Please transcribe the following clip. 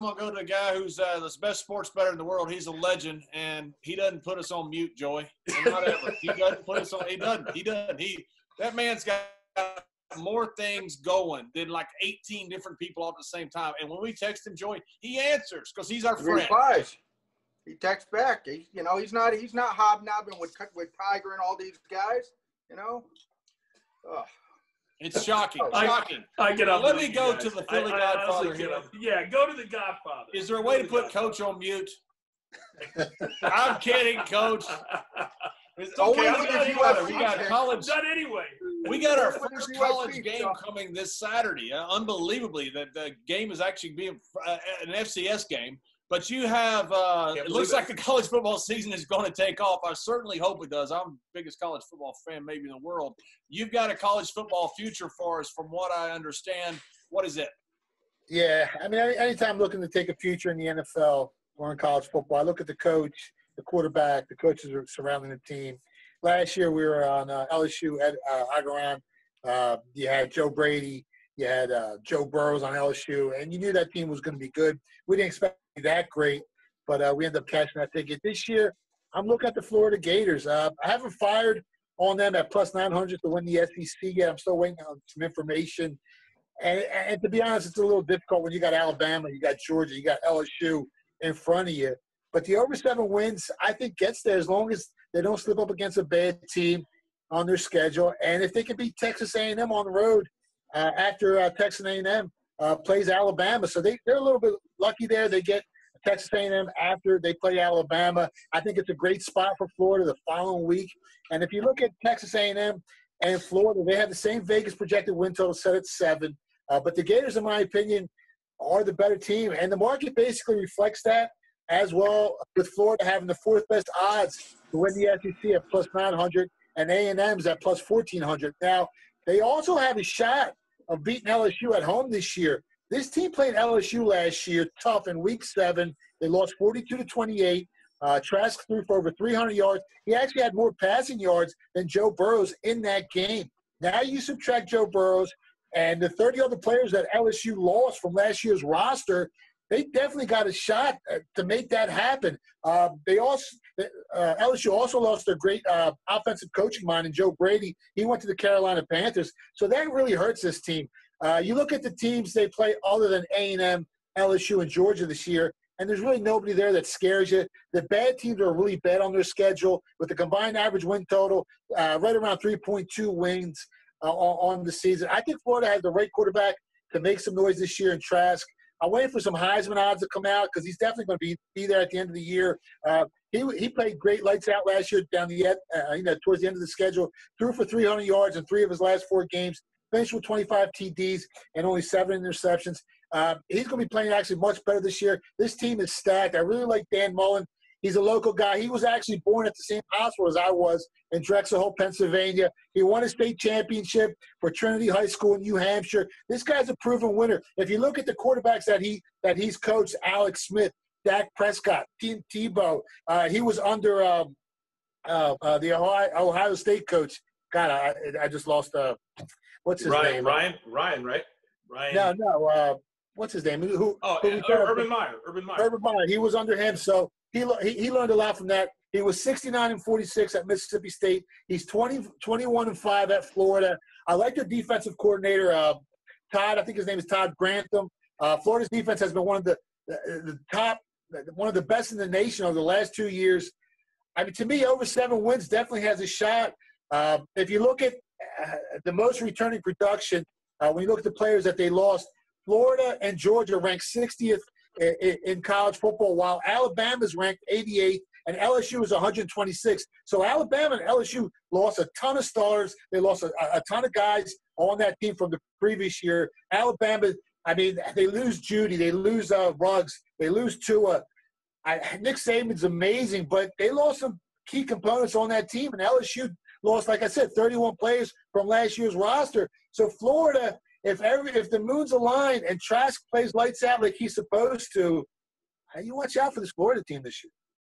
going to go to a guy who's the best sports bettor in the world. He's a legend, and he doesn't put us on mute, Joey. Not ever. He doesn't put us on. He doesn't. That man's got more things going than like 18 different people all at the same time. And when we text him, Joey, he answers because he's our friend. He replies. He texts back. He's not hobnobbing with Tiger and all these guys. Oh. It's shocking. Shocking. I get up. Let me go to the Philly Godfather here. Yeah, go to the Godfather. Is there a way to put Coach on mute? I'm kidding, Coach. It's okay. We got college. Done anyway. We got our first college game coming this Saturday. Unbelievably, the game is actually being an FCS game. But you have it looks like the college football season is going to take off. I certainly hope it does. I'm the biggest college football fan maybe in the world. You've got a college football future for us from what I understand. What is it? Yeah, I mean, anytime I'm looking to take a future in the NFL or in college football, I look at the coach, the quarterback, the coaches are surrounding the team. Last year we were on LSU at Agaran. You had Joe Brady. You had Joe Burrows on LSU, and you knew that team was going to be good. We didn't expect it to be that great, but we ended up catching that ticket. This year, I'm looking at the Florida Gators. I haven't fired on them at plus 900 to win the SEC yet. I'm still waiting on some information. And to be honest, it's a little difficult when you got Alabama, you got Georgia, you got LSU in front of you. But the over 7 wins, I think, gets there as long as they don't slip up against a bad team on their schedule. And if they can beat Texas A&M on the road, after Texas A&M plays Alabama. So they're a little bit lucky there. They get Texas A&M after they play Alabama. I think it's a great spot for Florida the following week. And if you look at Texas A&M and Florida, they have the same Vegas projected win total set at 7. But the Gators, in my opinion, are the better team. And the market basically reflects that as well, with Florida having the 4th best odds to win the SEC at plus 900 and A&M's at plus 1,400. Now, they also have a shot of beating LSU at home this year. This team played LSU last year tough in Week 7. They lost 42-28. Trask threw for over 300 yards. He actually had more passing yards than Joe Burrows in that game. Now you subtract Joe Burrows and the 30 other players that LSU lost from last year's roster, they definitely got a shot to make that happen. LSU also lost their great offensive coaching mind in Joe Brady. He went to the Carolina Panthers. So that really hurts this team. You look at the teams they play other than A&M, LSU, and Georgia this year, and there's really nobody there that scares you. The bad teams are really bad on their schedule with the combined average win total right around 3.2 wins on the season. I think Florida has the right quarterback to make some noise this year in Trask. I'm waiting for some Heisman odds to come out because he's definitely going to be there at the end of the year. He played great lights out last year down the towards the end of the schedule. Threw for 300 yards in 3 of his last 4 games. Finished with 25 TDs and only 7 interceptions. He's going to be playing actually much better this year. This team is stacked. I really like Dan Mullen. He's a local guy. He was actually born at the same hospital as I was in Drexel Hole, Pennsylvania. He won a state championship for Trinity High School in New Hampshire. This guy's a proven winner. If you look at the quarterbacks that he's coached, Alex Smith, Dak Prescott, Tim Tebow, he was under the Ohio State coach. God, I just lost what's his name? Ryan, right? Ryan. No. What's his name? Urban Meyer. Urban Meyer. He was under him, so he learned a lot from that. He was 69-46 at Mississippi State. He's 21-5 at Florida. I like their defensive coordinator, Todd. I think his name is Todd Grantham. Florida's defense has been one of the top, one of the best in the nation over the last 2 years. I mean, to me, over 7 wins definitely has a shot. If you look at the most returning production, when you look at the players that they lost, Florida and Georgia ranked 60th in college football, while Alabama's ranked 88th and LSU is 126th. So Alabama and LSU lost a ton of stars. They lost a ton of guys on that team from the previous year. Alabama, I mean, they lose Judy, they lose Ruggs, they lose Tua. Nick Saban's amazing, but they lost some key components on that team, and LSU lost, like I said, 31 players from last year's roster. So Florida, if the moons align and Trask plays lights out like he's supposed to, you watch out for this Florida team this year.